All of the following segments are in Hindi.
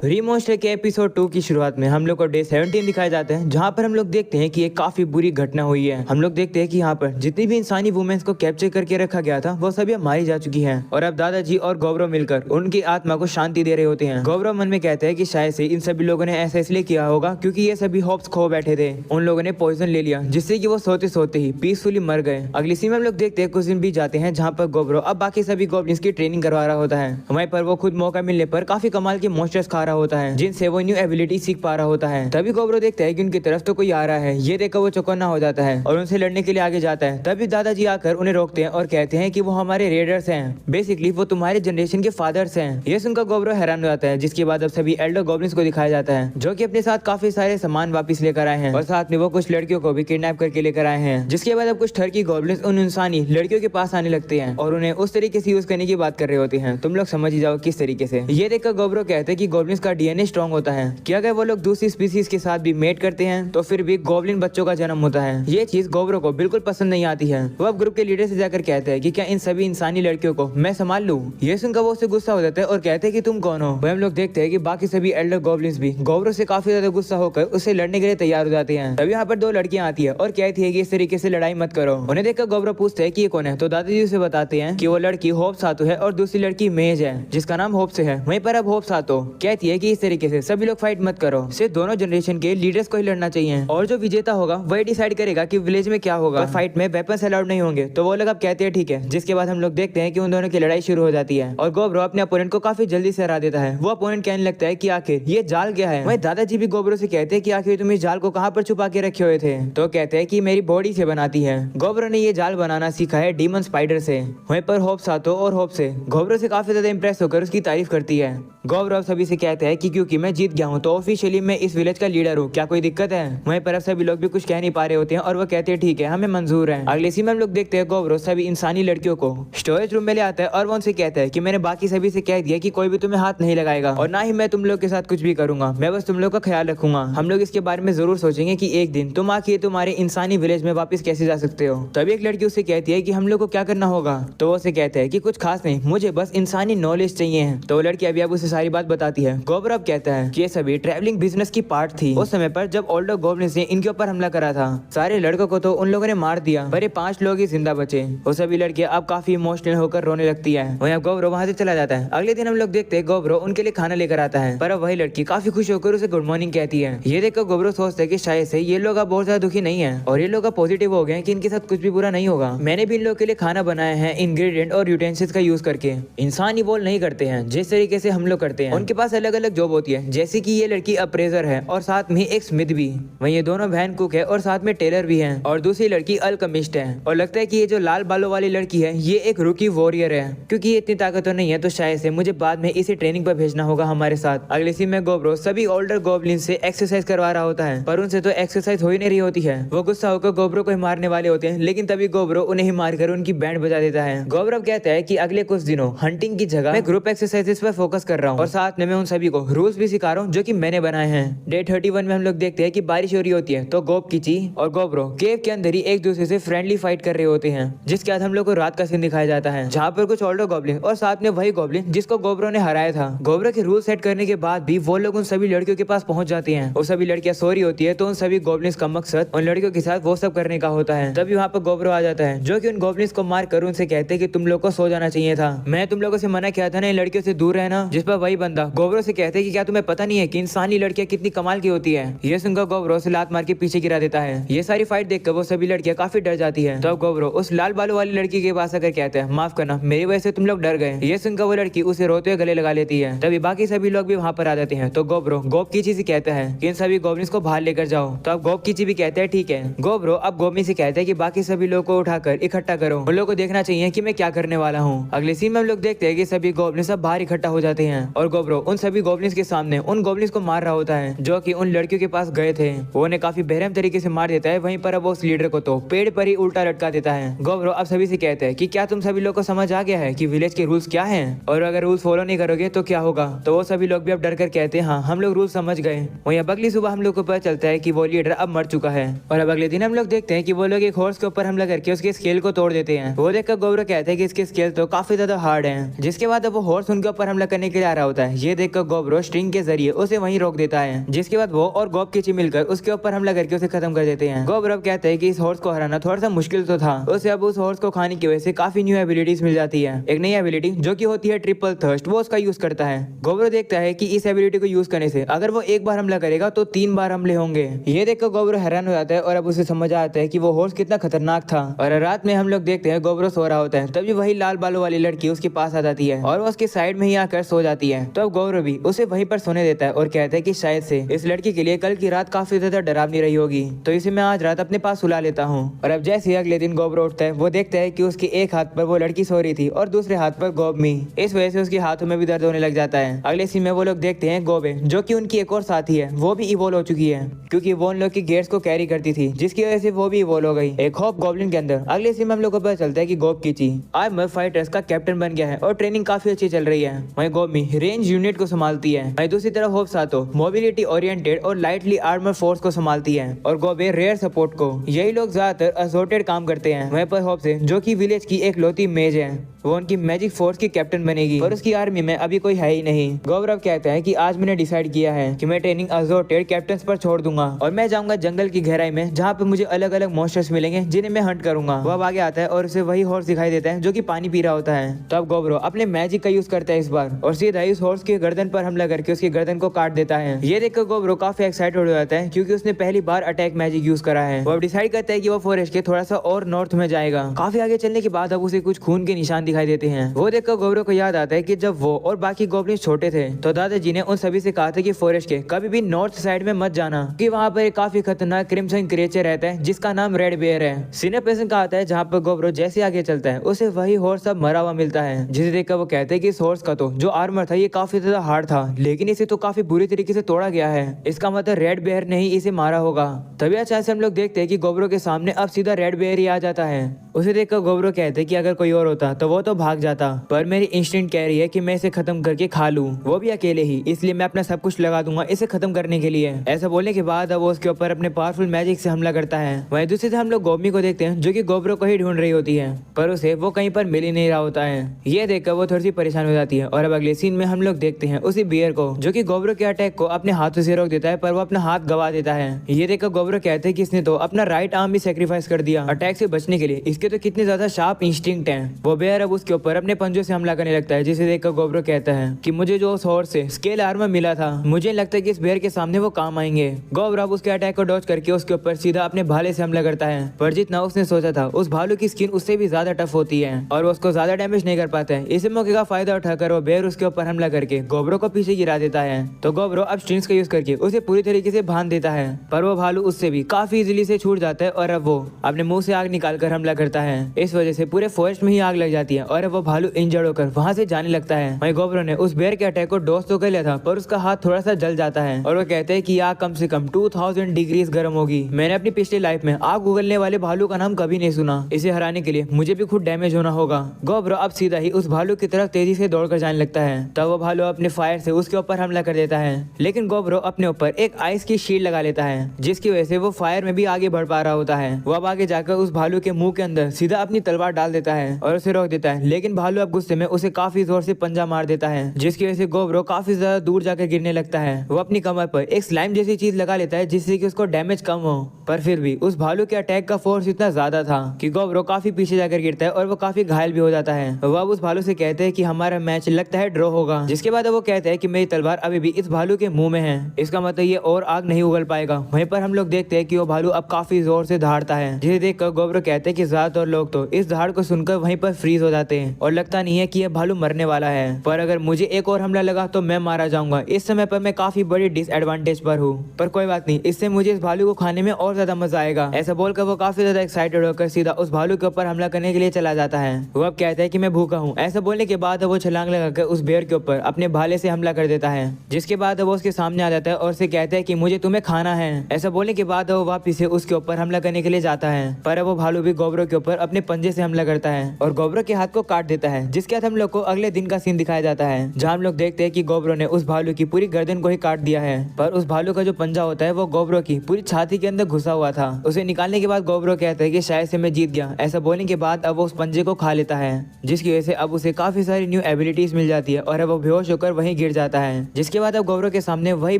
रीमॉन्स्टर के एपिसोड 2 की शुरुआत में हम लोग को डे 17 दिखाए जाते हैं, जहाँ पर हम लोग देखते हैं कि एक काफी बुरी घटना हुई है। हम लोग देखते हैं कि यहाँ पर जितनी भी इंसानी वुमेन्स को कैप्चर करके रखा गया था वो सभी अब मारी जा चुकी हैं और अब दादाजी और गौरव मिलकर उनकी आत्मा को शांति दे रहे होते हैं। गौरव मन में कहते हैं कि शायद से इन सभी लोगों ने ऐसा इसलिए किया होगा क्योंकि ये सभी होप्स खो बैठे थे। उन लोगों ने पॉइजन ले लिया जिससे कि वो सोते सोते ही पीसफुली मर गए। अगली सीन में हम लोग देखते हैं कुछ दिन बीत जाते हैं जहाँ पर गौरव अब बाकी सभी गॉब्लिन्स की ट्रेनिंग करवा रहा होता है। वहीं पर वो खुद मौका मिलने पर काफी कमाल के मॉन्स्टर्स खा रहा होता है जिनसे वो न्यू एबिलिटी सीख पा रहा होता है। तभी गौरव देखता है कि उनकी तरफ तो कोई आ रहा है। ये देखकर वो चौकन्ना हो जाता है और उनसे लड़ने के लिए आगे जाता है। तभी दादाजी आकर उन्हें रोकते हैं और कहते हैं कि वो हमारे रेडर्स हैं, बेसिकली वो तुम्हारे जनरेशन के फादर्स हैं। ये सुनकर गौरव हैरान हो जाता है, जिसके बाद अब सभी एल्डर गॉब्लिन्स को दिखाया जाता है जो कि अपने साथ काफी सारे सामान वापस लेकर आए हैं और साथ में वो कुछ लड़कियों को भी किडनैप करके लेकर आए हैं। जिसके बाद अब कुछ ठरकी गॉब्लिन्स उन इंसानी लड़कियों के पास आने लगते हैं और उन्हें उस तरीके से यूज करने की बात कर रहे होते हैं। तुम लोग समझ ही जाओ किस तरीके से। ये देखकर गौरव कहते हैं कि गॉब्लिन्स का डीएनए स्ट्रॉन्ग होता है कि अगर वो लोग दूसरी स्पीसीज के साथ भी मेट करते हैं तो फिर भी गॉब्लिन बच्चों का जन्म होता है। ये चीज गौरव को बिल्कुल पसंद नहीं आती है। वो अब ग्रुप के लीडर से जाकर कहते हैं कि क्या इन सभी इंसानी लड़कियों को मैं संभाल लूं। ये सुनकर वो उससे गुस्सा हो जाता है और कहते हैं कि तुम कौन हो। वह हम लोग देखते हैं कि बाकी सभी एल्डर गॉब्लिन्स भी गौरव से काफी ज्यादा गुस्सा होकर उससे लड़ने के लिए तैयार हो जाते हैं। तभी यहाँ पर दो लड़कियां आती है और कहती है कि इस तरीके से लड़ाई मत करो। उन्हें देखकर गौरव पूछते हैं कि ये कौन है, तो दादाजी उसे बताते हैं कि वो लड़की होप सातो है और दूसरी लड़की मेज है जिसका नाम होप से है। वहीं पर अब होप सातो कहती है कि इस तरीके से सभी लोग फाइट मत करो, सिर्फ दोनों जनरेशन के लीडर्स को ही लड़ना चाहिए और जो विजेता होगा वही डिसाइड करेगा कि विलेज में क्या होगा। फाइट में वेपन्स अलाउड नहीं होंगे। तो वो लोग अब कहते हैं ठीक है। जिसके बाद हम लोग देखते हैं कि उन दोनों की लड़ाई शुरू हो जाती है और गौरव अपने अपोनेंट को काफी जल्दी से हरा देता है। वो अपोनेंट कहने लगता है कि आखिर ये जाल क्या है। वहीं दादाजी भी गौरव से कहते हैं कि आखिर तुम इस जाल को कहाँ पर छुपा के रखे हुए थे। तो कहते हैं कि मेरी बॉडी से बनाती है। गौरव ने ये जाल बनाना सीखा है डीमन स्पाइडर से। वहीं पर होप सातो और होप से गौरव से काफी ज्यादा इंप्रेस होकर उसकी तारीफ करती है। गौरव सभी से कहते हैं कि क्योंकि मैं जीत गया हूँ तो ऑफिशियली मैं इस विलेज का लीडर हूँ, क्या कोई दिक्कत है। वहीं पर अब सभी लोग भी कुछ कह नहीं पा रहे होते हैं और वो कहते हैं ठीक है हमें मंजूर है। अगले सीन में हम लोग देखते हैं गौरव सभी इंसानी लड़कियों को स्टोरेज रूम में ले आता है और वो उनसे कहता है कि मैंने बाकी सभी से कह दिया कि कोई भी तुम्हें हाथ नहीं लगाएगा और ना ही मैं तुम लोग के साथ कुछ भी करूंगा, मैं बस तुम लोग का ख्याल रखूंगा। हम लोग इसके बारे में जरूर सोचेंगे कि एक दिन तुम आके तुम्हारे इंसानी विलेज में वापस कैसे जा सकते हो। तभी एक लड़की उससे कहती है कि हम लोग को क्या करना होगा। तो वो उसे कहते हैं कि कुछ खास नहीं, मुझे बस इंसानी नॉलेज चाहिए। तो वो लड़की अभी अब उसे सारी बात बताती है। गौरव कहता है कि ये सभी ट्रैवलिंग बिजनेस की पार्ट थी उस समय पर जब ओल्डर गॉब्लिन्स ने इनके ऊपर हमला करा था। सारे लड़कों को तो उन लोगों ने मार दिया पर ये 5 लोग ही जिंदा बचे। वो सभी लड़कियां अब काफी इमोशनल होकर रोने लगती है। वहीं गौरव वहां से चला जाता है। अगले दिन हम लोग देखते हैं गौरव उनके लिए खाना लेकर आता है पर अब वही लड़की काफी खुश होकर उसे गुड मॉर्निंग कहती है। ये देखकर गौरव सोचता है कि शायद से ये लोग अब बहुत ज्यादा दुखी नहीं है और ये लोग अब पॉजिटिव हो गए कि इनके साथ कुछ भी बुरा नहीं होगा। मैंने भी इन लोग के लिए खाना बनाया है इंग्रेडिएंट और यूटेंसिल्स का यूज करके। इंसान इवॉल्व नहीं करते हैं जिस तरीके से हम लोग करते हैं। उनके पास अलग अलग जॉब होती है, जैसे कि ये लड़की अप्रेजर है और साथ में एक स्मिथ भी। वहीं ये दोनों बहन कुक है और साथ में टेलर भी है और दूसरी लड़की अल्केमिस्ट है। और लगता है कि ये जो लाल बालों वाली लड़की है ये एक रूकी वॉरियर है, क्योंकि ये इतनी ताकतवर नहीं है तो शायद से मुझे बाद में इसे ट्रेनिंग पर भेजना होगा हमारे साथ। अगले सीन में गौरव सभी ओल्डर गॉब्लिन से एक्सरसाइज करवा रहा होता है पर उनसे तो एक्सरसाइज हो ही नहीं रही होती है। वो गुस्सा होकर गौरव को ही मारने वाले होते हैं, लेकिन तभी गौरव उन्हें ही मारकर उनकी बैंड बजा देता है। गौरव कहता है कि अगले कुछ दिनों हंटिंग की जगह मैं ग्रुप एक्सरसाइजेस पर फोकस कर रहा हूँ और साथ में मैं उन सभी को रूल्स भी सिखा रहा हूँ जो कि मैंने बनाए हैं। डे 31 में हम लोग देखते हैं कि बारिश हो रही होती है तो गोप किची और गौरव केव के अंदर ही एक दूसरे से फ्रेंडली फाइट कर रहे होते हैं। जिसके बाद हम लोग को रात का सीन दिखाया जाता है जहाँ पर कुछ ओल्डर गॉब्लिन और साथ में वही गॉब्लिन जिसको गौरव ने हराया था। गौरव के रूल सेट करने के बाद भी वो लोग उन सभी लड़कियों के पास पहुंच जाते हैं। वो सभी लड़कियां सो रही होती है तो उन सभी गॉब्लिन्स का मकसद उन लड़कियों के साथ वो सब करने का होता है। तभी वहाँ पर गौरव आ जाता है जो कि उन गॉब्लिन्स को मार कर उनसे कहते हैं कि तुम लोग को सो जाना चाहिए था, मैं तुम लोगों से मना किया था ना इन लड़कियों से दूर रहना। जिस पर वही बंदा गौरव से कहते हैं कि क्या तुम्हें पता नहीं है कि इंसानी लड़कियां कितनी कमाल की होती है। ये सुनकर गौरव से लात मार के पीछे गिरा देता है। ये सारी फाइट देखकर वो सभी लड़कियां काफी डर जाती है। तो गौरव उस लाल बालों वाली लड़की के पास आकर कहते हैं माफ करना, मेरी वजह से तुम लोग डर गए। ये सुनकर वो लड़की उसे रोते हुए गले लगा लेती है। तभी बाकी सभी लोग भी वहाँ पर आ जाते हैं। तो गौरव गोप कीची से कहता है कि इन सभी गॉब्लिन्स को बाहर लेकर जाओ। तो अब गोप कीची भी कहते हैं ठीक है। गौरव अब गोमी से कहते हैं कि बाकी सभी लोग को उठाकर इकट्ठा करो, उन लोग को देखना चाहिए कि मैं क्या करने वाला हूँ। अगले सीन में हम लोग देखते हैं कि सभी गॉब्लिन्स सब बाहर इकट्ठा हो जाते हैं और गौरव उन सभी गॉब्लिन्स के सामने उन गॉब्लिन्स को मार रहा होता है जो कि उन लड़कियों के पास गए थे। वो उन्हें काफी बेरहम तरीके से मार देता है। वहीं पर अब उस लीडर को तो पेड़ पर ही उल्टा लटका देता है। गौरव अब सभी से कहते हैं कि क्या तुम सभी लोग को समझ आ गया है कि विलेज के रूल्स क्या हैं और अगर रूल्स फॉलो नहीं करोगे तो क्या होगा। तो वो सभी लोग भी अब डर कर कहते हैं हाँ हम लोग रूल समझ गए। वहीं अब अगली सुबह हम लोग को पता चलता है कि वो लीडर अब मर चुका है और अब अगले दिन हम लोग देखते हैं कि वो लोग एक हॉर्स के ऊपर हमला करके उसके स्केल को तोड़ देते हैं। वो देखकर गौरव कहते हैं कि इसके स्केल तो काफी ज्यादा हार्ड है। जिसके बाद अब वो हॉर्स उनके ऊपर हमला करने के लिए आ रहा होता है। ये देखकर गोब्रो स्ट्रिंग के जरिए उसे वहीं रोक देता है, जिसके बाद वो और गोब कीची मिलकर उसके ऊपर हमला करके उसे खत्म कर देते हैं। गोब्रो कहते हैं कि इस हॉर्स को हराना थोड़ा सा मुश्किल तो था, उसे अब उस हॉर्स को खाने की वजह से काफी न्यू एबिलिटीज मिल जाती है। एक नई एबिलिटी जो की होती है ट्रिपल थर्स्ट, वो उसका यूज करता है। गोब्रो देखता है कि इस एबिलिटी को यूज करने से अगर वो एक बार हमला करेगा तो 3 बार हमले होंगे। ये देखकर गोब्रो हैरान हो जाता है और अब उसे समझ आता है कि वो हॉर्स कितना खतरनाक था। और रात में हम लोग देखते हैं गोब्रो सो रहा होता है, तभी वही लाल बालों वाली लड़की उसके पास आ जाती है और वो उसके साइड में ही आकर सो जाती है। तो अब गोब्रो भी उसे वहीं पर सोने देता है और कहता है कि शायद से इस लड़की के लिए कल की रात काफी ज्यादा डरावनी रही होगी, तो इसे मैं आज रात अपने पास सुला लेता हूँ। और अब जैसे ही अगले दिन गोब्रो उठता है, वो देखता है कि उसके एक हाथ पर वो लड़की सो रही थी और दूसरे हाथ पर गोबमी। इस वजह से उसके हाथों में भी दर्द होने लग जाता है। अगले सीन में वो लोग देखते हैं गोबे, जो कि उनकी एक और साथी है, वो भी इवॉल्व हो चुकी है, क्योंकि वो उन लोग की गेट्स को कैरी करती थी, जिसकी वजह से वो भी इवॉल्व हो गई एक हॉप गॉब्लिन के अंदर। अगले सीन में हम लोग को पता चलता है कि गोब कीची आर्मर फाइटर्स का कैप्टन बन गया है और ट्रेनिंग काफी अच्छी चल रही है। वहीं गोबमी रेंज यूनिट को संभालती है। वहीं दूसरी तरफ होप सातो मोबिलिटी ओरिएंटेड और लाइटली आर्मर फोर्स को संभालती है और गोबे रेयर सपोर्ट को। यही लोग ज्यादातर असोर्टेड काम करते हैं। वहीं पर होप से, जो कि विलेज की एक लौती मेज है, वो उनकी मैजिक फोर्स की कैप्टन बनेगी और उसकी आर्मी में अभी कोई है ही नहीं। गौरव कहता है कि आज मैंने डिसाइड किया है कि मैं ट्रेनिंग असोर्टेड कैप्टन्स पर छोड़ दूंगा और मैं जाऊंगा जंगल की गहराई में, जहाँ पे मुझे अलग अलग मॉन्स्टर्स मिलेंगे जिन्हें मैं हंट करूंगा। वो अब आगे आता है और उसे वही हॉर्स दिखाई देता है जो कि पानी पी रहा होता है। तो अब गौरव अपने मैजिक का यूज करता है इस बार और सीधा इस हॉर्स के गर्दन पर हमला करके उसकी गर्दन को काट देता है। ये देखकर गौरव काफी एक्साइटेड हो जाता है, क्योंकि उसने पहली बार अटैक मैजिक यूज करा है। वो अब डिसाइड करता है कि वो फॉरेस्ट के थोड़ा सा और नॉर्थ में जाएगा। काफी आगे चलने के बाद अब उसे कुछ खून के निशान दिखाई देते हैं। वो देखकर गौरव को याद आता है कि जब वो और बाकी गोब्लिन छोटे थे तो दादाजी ने उन सभी से कहा था कि फॉरेस्ट के कभी भी नॉर्थ साइड में मत जाना, कि वहाँ पर एक काफी खतरनाक क्रिम्सन क्रिएचर रहता है जिसका नाम रेड बेयर है। सीनियर पर्सन का आता है जहाँ पर गौरव जैसे आगे चलता है उसे वही हॉर्स अब मरा हुआ मिलता है, जिसे देखकर वो कहते हैं कि इस हॉर्स का तो जो आर्मर था ये काफी ज्यादा हार्ड था, लेकिन इसे तो काफी बुरी तरीके से तोड़ा गया है। इसका मतलब रेड बेयर ने ही इसे मारा होगा। तभी अचानक से हम लोग देखते हैं कि गौरव के सामने अब सीधा रेड बेयर ही आ जाता है। उसे देखकर गौरव कहते हैं कि अगर कोई और होता तो वो तो भाग जाता, पर मेरी इंस्टिंक्ट कह रही है कि मैं इसे खत्म करके खा लूं, वो भी अकेले ही, इसलिए मैं अपना सब कुछ लगा दूंगा इसे खत्म करने के लिए। ऐसा बोलने के बाद अब वो उसके ऊपर अपने पावरफुल मैजिक से हमला करता है। वहीं दूसरी से हम लोग गोबमी को देखते हैं, जो कि गौरव को ही ढूंढ रही होती है, पर उसे वो कहीं पर मिल ही नहीं रहा होता है। ये देखकर वो थोड़ी सी परेशान हो जाती है और अब अगले सीन में हम लोग देखते हैं उसी बियर को, जो कि गौरव के अटैक को अपने हाथों से रोक देता है, पर वो अपना हाथ गवा देता है। ये देखकर गौरव कहते हैं कि इसने तो अपना राइट आर्म भी सेक्रीफाइस कर दिया अटैक से बचने के लिए, इसके तो कितने ज्यादा शार्प इंस्टिंक्ट हैं। वो बेयर अब उसके ऊपर अपने पंजों से हमला करने लगता है, जिसे देखकर गौरव कहता है कि मुझे जो उस हॉर्स से स्केल आर्मर मिला था, मुझे लगता है कि इस बेयर के सामने वो काम आएंगे। गौरव उसके अटैक को डॉज करके उसके ऊपर सीधा अपने भाले से हमला करता है, पर जितना उसने सोचा था उस भालू की स्किन उससे भी ज्यादा टफ होती है और वो उसको ज्यादा डैमेज नहीं कर पाता है। इसी मौके का फायदा उठाकर वो बेयर उसके ऊपर हमला करके गौरव को पीछे गिरा देता है। तो गौरव अब स्ट्रिंग्स का यूज करके उसे पूरी तरीके से बांध देता है, पर वो भालू उससे भी काफी इजीली से छूट जाता है और अब वो अपने मुंह से आग निकालकर हमला करता है। इस वजह से पूरे फॉरेस्ट में ही आग लग जाती है और अब वो भालू इंजर्ड होकर वहां से जाने लगता है। वहीं गौरव ने उस बेयर के अटैक को डॉज तो कर लिया था, पर उसका हाथ थोड़ा सा जल जाता है और वो कहते हैं कि आग कम से कम 2000 डिग्रीज गर्म होगी। मैंने अपनी पिछली लाइफ में आग उगलने वाले भालू का नाम कभी नहीं सुना। इसे हराने के लिए मुझे भी खुद डैमेज होना होगा। गौरव अब सीधा ही उस भालू की तरफ तेजी से दौड़कर जाने लगता है। तब वो भालू अपने फायर से उसके ऊपर हमला कर देता है, लेकिन गौरव अपने ऊपर एक आइस की शील्ड लगा लेता है, जिसकी वजह से वो फायर में भी आगे बढ़ पा रहा होता है। वो अब आगे जाकर उस भालू के मुंह के अंदर सीधा अपनी तलवार डाल देता है और उसे रोक देता है, लेकिन भालू अब गुस्से में उसे काफी जोर से पंजा मार देता है, जिसकी वजह से गौरव काफी ज्यादा दूर जाकर गिरने लगता है। वो अपनी कमर पर एक स्लाइम जैसी चीज लगा लेता है, जिससे कि उसको डैमेज कम हो, पर फिर भी उस भालू के अटैक का फोर्स इतना ज्यादा था कि गौरव काफी पीछे जाकर गिरता है और वो काफी घायल भी हो जाता है। वो अब उस भालू से कहते हैं कि हमारा मैच लगता है ड्रॉ होगा, जिसके बाद वो कहते हैं कि मेरी तलवार अभी भी इस भालू के मुंह में है, इसका मतलब ये और आग नहीं उगल पाएगा। वहीं पर हम लोग देखते हैं कि वो भालू अब काफी जोर से दहाड़ता है, जिसे देखकर गौरव कहते हैं कि ज्यादातर लोग तो इस दहाड़ को सुनकर वहीं पर फ्रीज हो जाते हैं और लगता नहीं है कि यह भालू मरने वाला है, पर अगर मुझे एक और हमला लगा तो मैं मारा जाऊंगा। इस समय पर मैं काफी बड़ी डिसएडवांटेज पर हूँ, पर कोई बात नहीं, इससे मुझे इस भालू को खाने में और ज्यादा मजा आएगा। ऐसा बोलकर वो काफी ज्यादा एक्साइटेड होकर सीधा उस भालू के ऊपर हमला करने के लिए चला जाता है। वो अब कहता है कि मैं भूखा हूँ। ऐसा बोलने के बाद वो छलांग लगाकर उस बेयर के ऊपर अपने भाले से हमला कर देता है, जिसके बाद वो उसके सामने आ जाता है और उसे कहता है कि मुझे तुम्हें खाना है। ऐसा बोलने के बाद वो वापिस से उसके ऊपर हमला करने के लिए जाता है, पर वो भालू भी गौरव के ऊपर अपने पंजे से हमला करता है और गोब्रो के हाथ को काट देता है, जिसके बाद हम लोग को अगले दिन का सीन दिखाया जाता है, जहाँ हम लोग देखते हैं कि गोब्रो ने उस भालू की पूरी गर्दन को ही काट दिया है। पर उस भालू का जो पंजा होता है वो गोब्रो की पूरी छाती के अंदर घुसा हुआ था। उसे निकालने के बाद गोब्रो कहता है कि शायद से मैं जीत गया। ऐसा बोलने के बाद अब वो उस पंजे को खा लेता है, जिसकी वजह से अब उसे काफी सारी न्यू एबिलिटीज मिल जाती है और अब वो बेहोश होकर वहीं गिर जाता है। जिसके बाद अब गोब्रो के सामने वही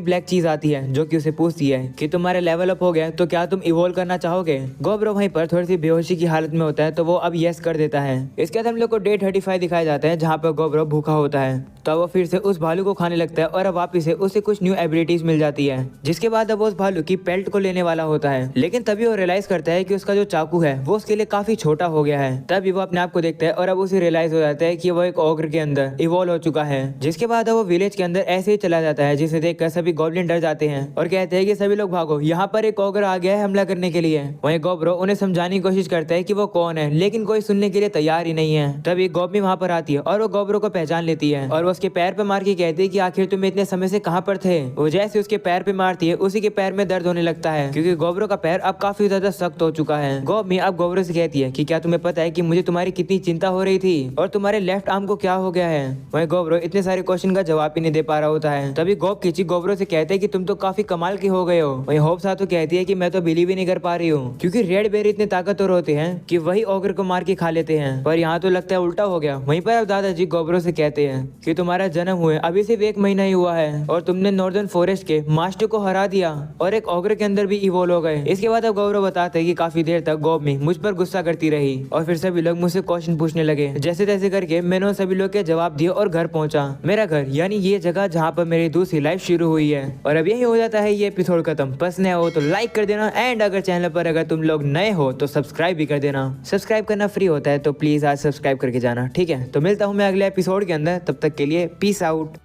ब्लैक चीज आती है जो कि उसे पूछती है कि तुम्हारे लेवल अप हो गया तो क्या तुम इवोल्व करना चाहोगे। गोब्रो वहीं पर थोड़ी सी बेहोशी की हालत में होता है तो वो अब यस कर देता है। इसके बाद हम लोग को डे 35 दिखाया जाता है, जहाँ पर गोब्रो भूखा होता है तो वो फिर से उस भालू को खाने लगता है और अब वापिस से उसे कुछ न्यू एबिलिटीज मिल जाती है। जिसके बाद अब वो उस भालू की पेल्ट को लेने वाला होता है, लेकिन तभी वो रियलाइज करता है कि उसका जो चाकू है वो उसके लिए काफी छोटा हो गया है। तभी वो अपने आप को देखता है और अब उसे रियलाइज हो जाता है कि वो एक ओग्र के अंदर इवॉल्व हो चुका है। जिसके बाद वो विलेज के अंदर ऐसे ही चला जाता है, जिसे देखकर सभी गॉब्लिन डर जाते हैं और कहते हैं कि सभी लोग भागो, यहाँ पर एक ओग्र आ गया है हमला करने के लिए। वहीं गोब्रो उन्हें समझाने की कोशिश करता है कि वो कौन है, लेकिन कोई सुनने के लिए तैयार ही नहीं है। तभी गोब्मी वहाँ पर आती है और वो गोब्रो को पहचान लेती है और वो उसके पैर पे मार के कहती है कि आखिर तुम इतने समय से कहाँ पर थे। वो जैसे उसके पैर पे मारती है उसी के पैर में दर्द होने लगता है, क्योंकि गोब्रो का पैर अब काफी ज्यादा सख्त हो चुका है। गोब्मी अब गोब्रो से कहती है कि क्या तुम्हें पता है कि मुझे तुम्हारी कितनी चिंता हो रही थी और तुम्हारे लेफ्ट आर्म को क्या हो गया है। वहीं गोब्रो इतने सारे क्वेश्चन का जवाब ही नहीं दे पा रहा होता है। तभी गोब किची गोब्रो से कहते हैं कि तुम तो काफी कमाल की हो गए हो। वहीं होप साथो कहती है कि मैं तो बिलीव ही नहीं कर पा रही हूँ, क्योंकि रेड बेरी इतने ताकतवर होते हैं कि वही ओग्र को मार के खा लेते हैं, पर यहाँ तो लगता है उल्टा हो गया। वहीं पर अब दादाजी गोब्रो से कहते हैं कि तुम्हारा जन्म हुए अभी सिर्फ 1 महीना ही हुआ है और तुमने नॉर्दर्न फॉरेस्ट के मास्टर को हरा दिया और एक ओग्र के अंदर भी इवोल्व हो गए। इसके बाद अब गौरव बताते हैं कि काफी देर तक गोब्मी मुझ पर गुस्सा करती रही और फिर सभी लोग मुझसे क्वेश्चन पूछने लगे। जैसे तैसे करके मैंने सभी लोग के जवाब दिए और घर पहुंचा। मेरा घर यानी ये जगह जहाँ पर मेरी दूसरी लाइफ शुरू हुई है। और अब यही हो जाता है ये एपिसोड खत्म। पसंद हो तो लाइक कर देना एंड अगर चैनल पर अगर तुम लोग नए हो तो सब्सक्राइब भी कर देना। सब्सक्राइब करना फ्री होता है तो प्लीज आज सब्सक्राइब करके जाना, ठीक है। तो मिलता हूँ मैं अगले एपिसोड के अंदर, तब तक के लिए पीस आउट।